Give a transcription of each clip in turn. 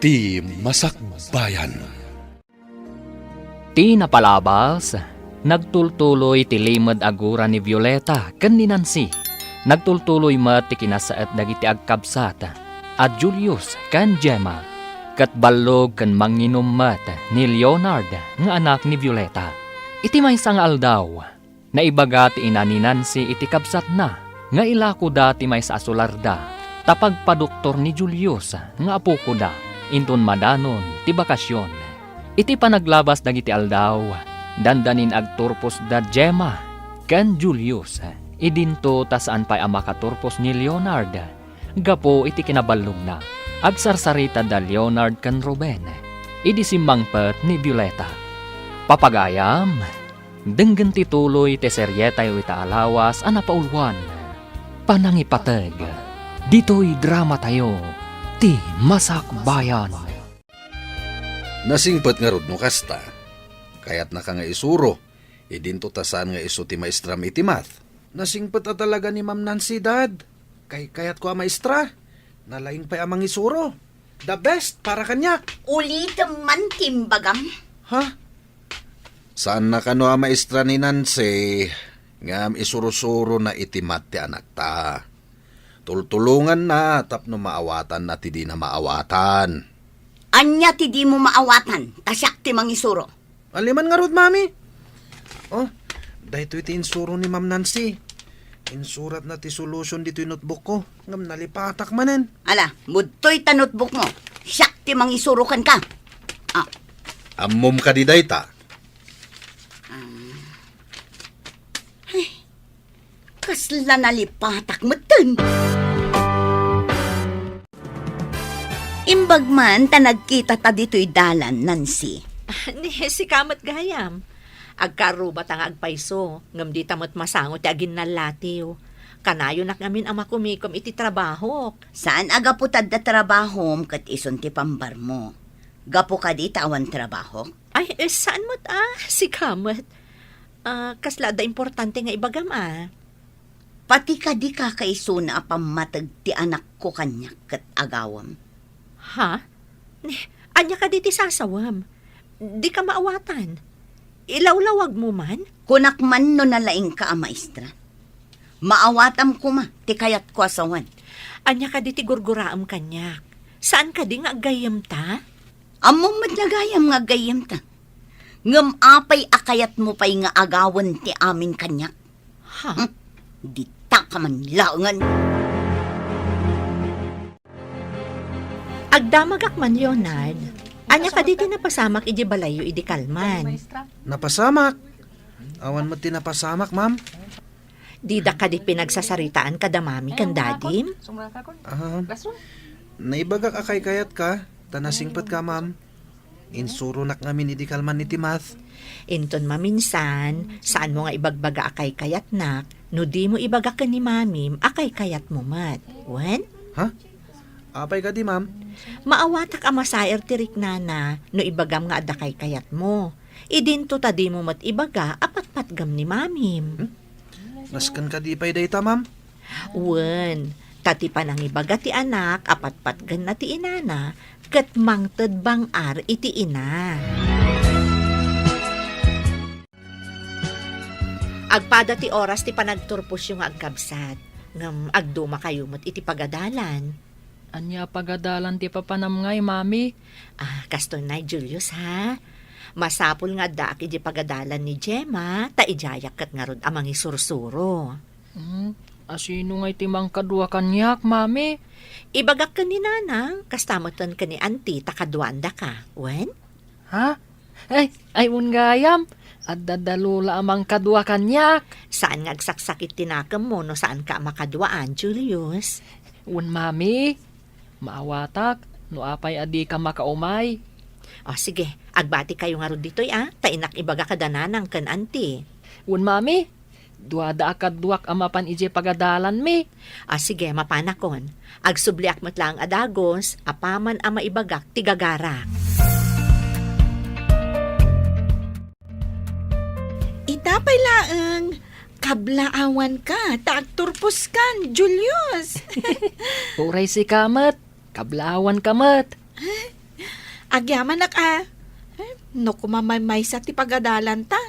Ti Masakbayan. Ti napalabas, nagtultuloy ti limad agura ni Violeta ken ni Nancy. Nagtultuloy mat ti kinasaet dagiti agkabsat at Julius ken Gemma. Kat ballog ken manginom mat ni Leonard nga anak ni Violeta. Iti maysa nga aldaw, naibaga ti ina ni Nancy iti kabsat na nga ilako da ti maysa asularda. Tapag pa doktor ni Julius nga apo ko da inton madanon ti bakasyon. Iti panaglabas dagiti aldaw, dandanin agturpos da Gemma ken Julius. Idinto ta saan pa'y amakaturpos ni Leonard. Gapo iti kinaballog na. Agsarsarita da Leonard ken Ruben. Idi simmangpet ni Violeta. Papagayam, denggen tituloy ti seryeta iti alawas a napaulwan. Panangipateg, dito'y drama tayo, ti Masakbayan. Nasingpet nga rod no kasta, kayat na ka nga isuro, idinto tasan nga iso ti maestra iti math. Nasingpet a talaga ni Ma'am Nancy, Dad. Kayat ko a maestra, nalaing pa amang isuro. The best para kanya. Ulit man timbagam. Ha? Saan na kano a maestra ni Nancy, ngam isuro-suro na iti math ti anak ta. Tultulungan na tapno maawatan na ti di na maawatan. Anya ti di mo maawatan, tasyak ti mangisuro. Aliman nga rod, Mami. Oh, dahito iti insuro ni Ma'am Nancy. Insurat na ti solution dito yung notebook ko. Ngam nalipatak manen. Ala, mudtoy ta notebook mo. Siyak ti mangisurukan ka. Ammom ka di dayta. Kasla nalipatak mo dun. Imbag man ta nagkita ta dito'y dalan, Nancy. Ni si kamat gayam. Agkarubat ang agpaiso, ngam di tamot masangot ti agin nalatiw. Kanayo nak ngamin ang makumikom iti trabaho. Saan aga putad da trabahom kat ison ti pambar mo? Gapo ka di tawan trabaho? Ay, saan mo't si kamat? Kasla da importante nga ibagam Pati ka di ka kaiso na apamatag ti anak ko kanyak kat agawam. Ha? Anya ka di ti sasawam? Di ka maawatan. Ilawlawag mo man? Kunak man no nalaing ka a maestra. Maawatam ko ma, ti kayat ko asawan. Anya ka di ti gurguraam kanyak. Saan ka di nga agayam ta? Among madlagayam nga gayam ta. Ngam apay akayat mo pa'y nga agawan ti amin kanyak. Ha? Di ta ka man laungan. Agdamagak man, Leonard. Anya ka dito napasamak iji balayo iji kalman. Napasamak. Awan mo tinapasamak, Ma'am. Di da ka di pinagsasaritaan kada mami kan dadim? Naibagak akay kayat ka. Tanasingpat ka, Ma'am. Insuro nak ngamin iti kalman iti math. Inton maminsan, saan mo nga ibagbaga akay kayat nak, no di mo ibagak ka ni mamim, akay kayat mo mat. Wen? Ha? Apay ka di, Ma'am? Maawatak ang masayer tirik nana, no ibagam nga adakay kayat mo. Idinto ta di mo mat ibaga, apat-patgam ni mamim. Naskan ka di pa'y dayta, Ma'am? Wen, tati pa nang ibaga ti anak, apat-patgan na ti inana, kat mangted bang ar iti ina. Agpada ti oras ti panagturpos yung agkabsat, ngam agduma kayo mat iti pagadalan. Anya pagadalan ti papanam ngay, Mami? Kaston na, Julius, ha? Masapul nga daak iti pagadalan ni Gemma, ta ijayak kat nga rod amang isursuro. Asino ngay ti mangkadwa kanyak, Mami? Ibagak ka ni nanang, kastamatan ka ni auntie, takadwanda ka. Wen? Ha? Ay ungayam. At dadalula amang kadwa kanyak. Saan nga agsaksakit tinakam mo no saan ka makadwaan, Julius? Mami, maawatak, no apay adi ka makaumay. Sige, agbati kayo nga ron dito'y tainak ibaga ka dananang kan auntie. Mami, duada akadwak amapan ije pagadalan mi. Sige, mapanakon. Agsubliak matlang adagos, apaman ama ibagak tigagarak. Itapay laang, kablaawan ka, taagturpos kan, Julius. Uray si kamat, kablawan kamat. Agyaman no kumamay sa ti pagadalan ta.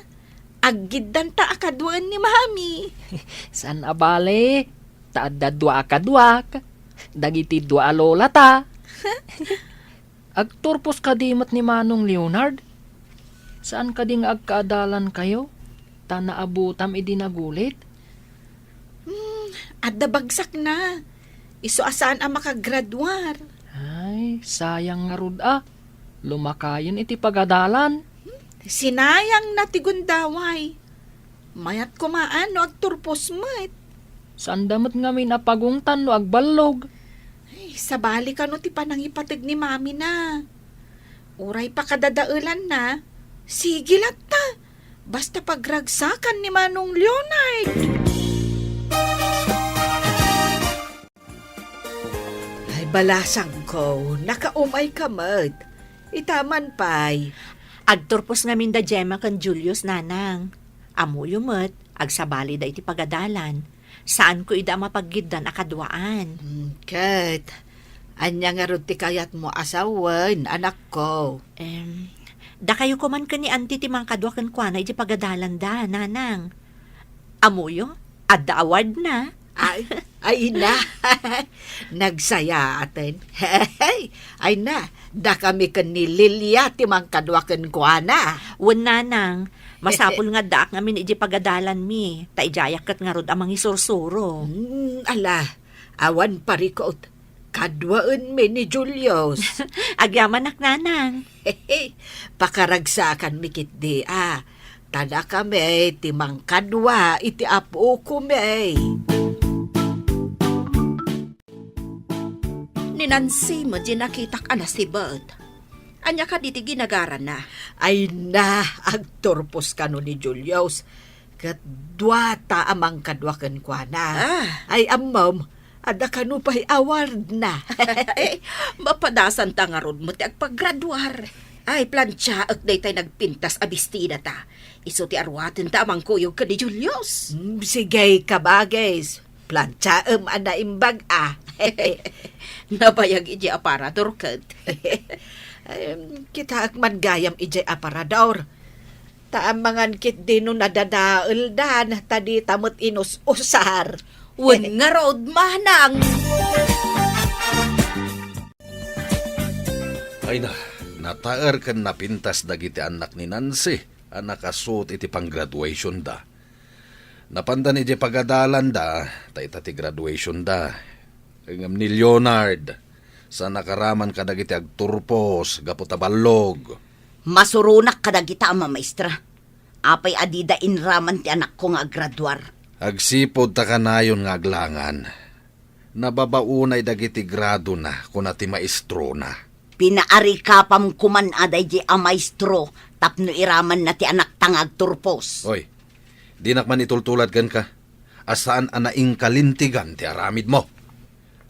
Aggidan ta akadwaan ni mami. San abale? Taadda dua akadwak. Dagiti dua lola ta. Agturpos kadimat ni Manong Leonard. Saan ka ding agkaadalan kayo? Ta naabutam idinagulit? Adda bagsak na. Iso asaan ang makagraduar. Ay, sayang nga rud Lumakayon iti pagadalan. Sinayang na ti gundaway. Mayat kumaan no agturpos met. Saan damot nga min apagungtan no agbalog? Ay, sabali ka no ti panangipatag ni mami na. Uray pa kadadaulan na. Sige lang ta. Basta pagragsakan ni Manong Leonard. Ay, balasang ko. Nakaumay ka, Mad. Itaman pa'y. Agturpos ngamin da Gemma kan Julius nanang. Amuyo met, agsabali da iti pagadalan. Saan ko ida mapaggidan akadwaan? Kat, anya nga ron ti kayat mo asawan, anak ko. Da kayo kuman ka ni auntie ti mga kadwa kan kwa na iti pagadalan da, nanang. Amuyo, adda award na. Ay na, nagsaya atin. Ay na, da kami kan ni Lilia ti mga kadwa kan kwa na. Wan nanang, masapul nga daak ngamin iti pagadalan mi. Taijayak kat nga rod amang isursuro. Ala, awan parikot. Kadwaan mi ni Julius. Agyaman nak nanang. Pakaragsakan mi kit di Tada kami timang kadwa iti apo ko mi. Ni Nancy mo di nakitak ana si Bud. Anya ka diti ginagaran na. Ay na, agturpos ka no ni Julius. Kat dwata amang kadwakan kwa na. Ay amam, ada ka no pa'y award na. Mapadasan ta nga rod mo ti agpaggraduar. Ay, plansya ak day tayo nagpintas abistida ta. Iso ti arwatin ta amang kuyog ka ni Julius. Sige ka bagay. Plancha ana imbag Nabayag iji aparador kat. Kita akman gayam ijay aparador. Taamangan kit dino nadadaal dan tadi tamot inus-usar. Wen nga rod manang. Ay na, nataer kan napintas dagiti anak ni Nancy. Anak asut iti pang graduation da. Napandan iti pagadalan da, taita ti graduation da. Ngam ni Leonard, sa nakaraman kadagiti agturpos, gaputaballog. Masurunak kadagita ama maestra. Apay adida inraman ti anak ko nga graduar. Agsipod ta kanayon nga aglangan. Nababaunay dagiti grado na kuna ti maestro na. Pinaari kapam kuman aday di a maestro tapno iraman na ti anak tangag turpos. Oy, di nakman itultulad kan ka. Asaan anaing kalintigan ti aramid mo.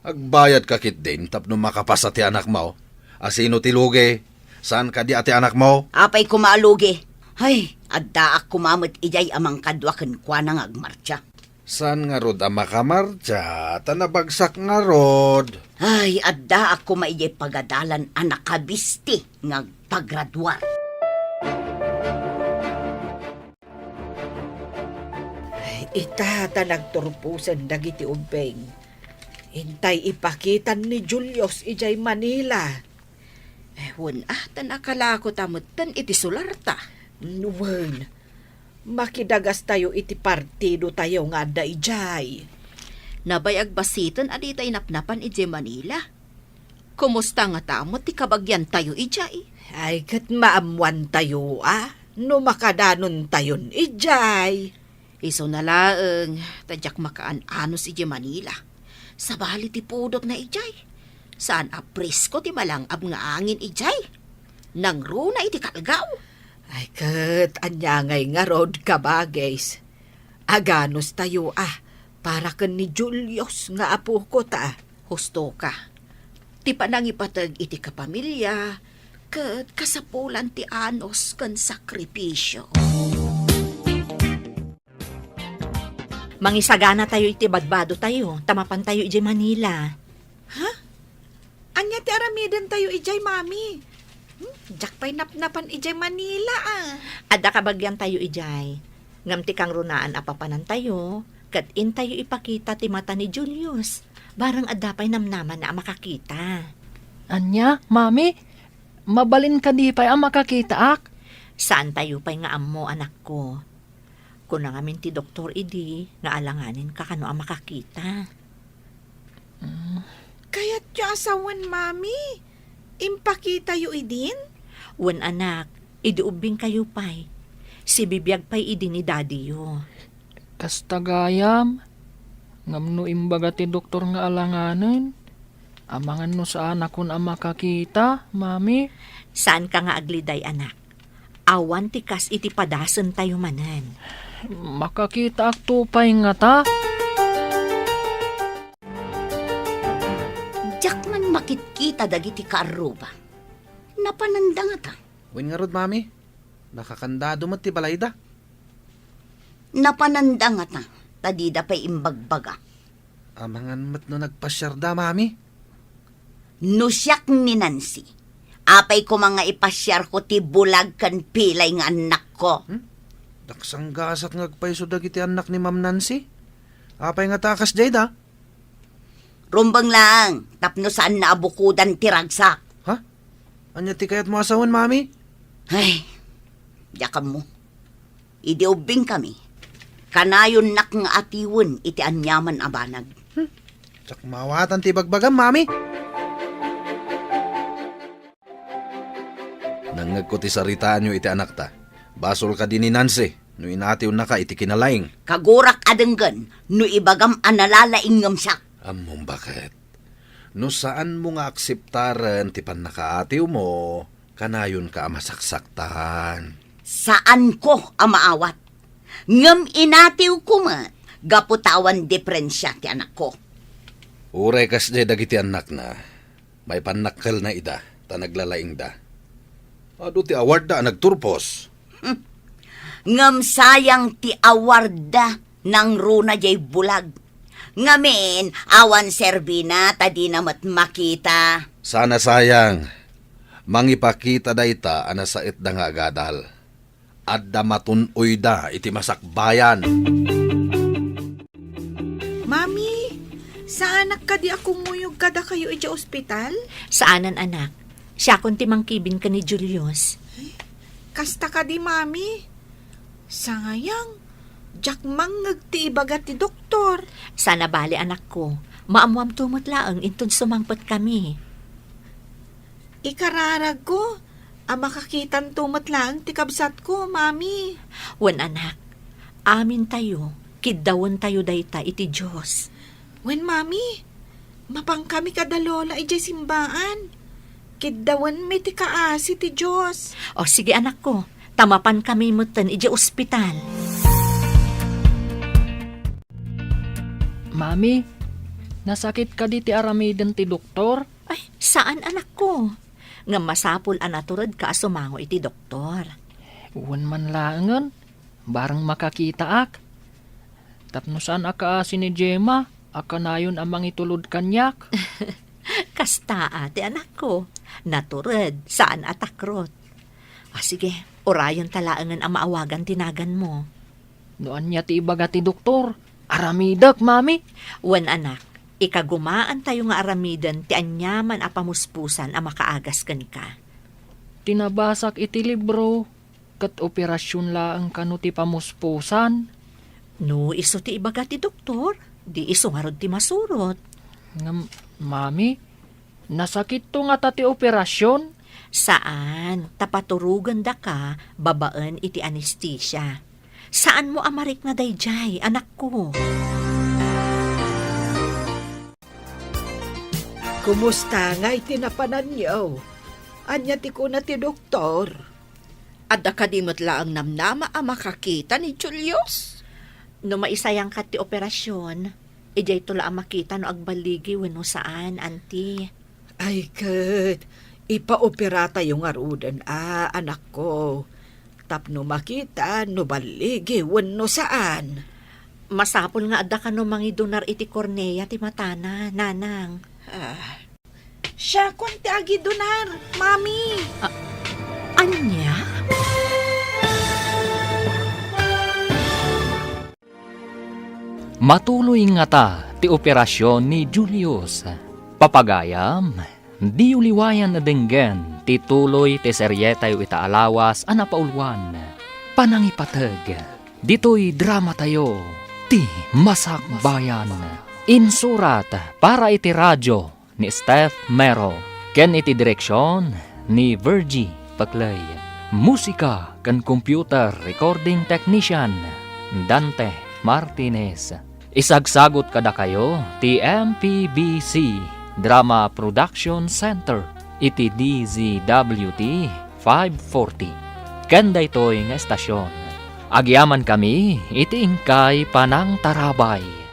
Agbayad ka kit din tapno makapasa ti anak mo. Asino ti lugi? Saan ka di ati anak mo? Apay kumaalugi. Ay, adda ak kumamot ijay amang kadwaken kwa nang agmarcha. Saan nga rod ang makamarcha? Tanabagsak nga rod. Ay, adda ako maijay pagadalan anak kabisti nga paggraduar. Itata nagturpusan dagiti ubeng. Intay ipakitan ni Julius ijay Manila. Wen tanakala ko tamutan iti sularta. Nuwan, makidagas tayo iti partido tayo nga da ijay. Nabayag basiton adi tayo napnapan iti Manila. Kumusta nga tamot ti kabagyan tayo ijay? Ay, kat maamuan tayo no makadanon tayon ijay. Iso na laeng, tadyak makaan-anos iti Manila. Sabali ti pudot na ijay. Saan apresko ti malangab nga angin ijay? Nang runa iti kalgaw. Ay, kat anyangay nga rod kabagays. Aganos tayo para kan ni Julius nga apo ko ta. Husto ka. Ti panangipatag iti kapamilya, kat kasapulan ti anos kan sakripisyo. Mangisagana tayo iti badbado tayo, tamapan tayo iti Manila. Anya ti aramidan tayo ijay, mami. Jak pa'y napnapan ijay Manila Adda kabagyan tayo ijay. Ngam ti kang runaan apapanan tayo, kat in tayo ipakita ti mata ni Julius. Barang adda pa'y namnaman na makakita. Anya, mami, mabalin ka di pa'y ang makakita ak. Saan tayo pa'y nga ammo, anak ko? Kung nangamin ti doktor idi, nga alanganin ka kano ang makakita. Kaya't yung asawan, mami. Impakita yu idin? Wan anak, idiubing kayo pa'y. Si bibiyag pa'y idi ni daddy yo. Kastagayam, ngamno imbaga ti doktor nga alanganin. Amangan no saan akon ang makakita, mami. Saan ka nga agliday, anak? Awan ti kas iti padasan tayo manan. Makakita ak tupay nga ta. Jak man makitkita dagiti kaaruba. Napananda nga ta. Wen nga rod, mami. Nakakandado mo ti balayda. Napananda nga ta. Tadida pa'y imbagbaga. Amangan mat no nagpasyarda, mami. Nusyak ni Nancy. Apay ko mga ipasyar ko ti bulag kan pilay nga anak ko. Daksang gasat ngagpaiso dagiti anak ni Ma'am Nancy. Apay nga takas jay da. Rumbang lang. Tapno saan na abukudan ti ragsak. Ha? Anya ti kayat mo asawan, mami? Ay, yakam mo. Idiubing kami. Kanayon nak nga atiwon iti anyaman abanag. Tsak mawatan ti bagbagam, mami. Nangag ko ti saritaan nyo iti anak ta. Basol ka din ni Nancy. No inatiw na ka iti kinalaing. Kagurak adenggan, no ibagam analalaing ngam siya. Among bakit? No saan mo nga akseptaran ti panakaatiw mo, kanayon ka amasaksaktan. Saan ko amaawat? Ngam inatiw ko man, gaputawan diferensya ti anak ko. Uray kas jay dagiti anak na, may panakkel na ida, ta naglalaing da. Ado ti award da nagturpos. Ngam sayang ti awarda ng runa jay bulag. Ngamin, awan serbina, tadi namat makita. Sana sayang, mangipakita da ita anasait da nga agadal. Adda matunoy da iti masakbayan. Mami, saan ka di ako muyog kada kayo ija ospital? Saanan, anak? Siya kung timangkibin ka ni Julius. Kasta ka di, mami. Sayang, jak mangag ti ibagat ti doktor. Sana bali, anak ko. Maamuam tumot laang intun sumangpot kami. Ikararag ko, makakitan tumot lang ti kabsat ko, mami. Wan, anak. Amin tayo. Kiddawan tayo dayta iti Diyos. Wen, mami, mapang kami kadalola ijay simbaan. Kiddawan mi ti kaasi ti Diyos. O sige, anak ko. Tamapan kami mutan iti ospital. Mami, nasakit ka di ti aramiden ti doktor? Ay, saan, anak ko? Nga masapul anaturad ka sumango iti doktor. Uwan man langan, barang makakita ak. Tapno saan akaasi ni Gemma, akanayon amang itulod kanyak. Kasta ate, anak ko. Naturad, saan atakrot. Sige, orayon talaangan ang maawagan tinagan mo. Noan niya ti ibaga ti doktor, aramidak, mami. Wan, anak, ikagumaan tayo nga aramidan ti anyaman a pamuspusan a makaagas kan ka. Tinabasak iti libro, kat operasyon laang kano ti pamuspusan. No, iso ti ibaga ti doktor, di iso nga rod ti masurot. Mami, nasakit to nga ta ti operasyon. Saan? Tapaturugan da ka, babaan iti anesthesia. Saan mo amarik na dayjay, anak ko? Kumusta nga itinapanan niyo? Anya ti ko na ti doktor. Adda kadimot laang namnama ang makakita ni Julius. No maisayang ka ti operasyon, ijay tula ang makita no agbaligi wenno saan, auntie. Ay, kat, ipaopera tayong arudan, anak ko. Tapno makita, no baligi, wenno saan. Masapol nga adda ka no mangidunar iti kornea ti matana, nanang. Siya, kunti agi donar, mami. Anya? Matuloy nga ta ti operasyon ni Julius. Papagayam, di uliwayan na denggen ti tuloy ti seryetayo itaalawas a napaulwan. Panangipateg, dito'y drama tayo, ti Masak Bayan. Insurat para iti radyo ni Steph Mero, ken iti direksyon ni Virgie Paclay. Musika ken computer recording technician Dante Martinez. Isagsagot kada kayo ti MPBC Drama Production Center iti DZWT 540. Kanda ito'y nga estasyon. Agyaman kami iti ingkay panang tarabay.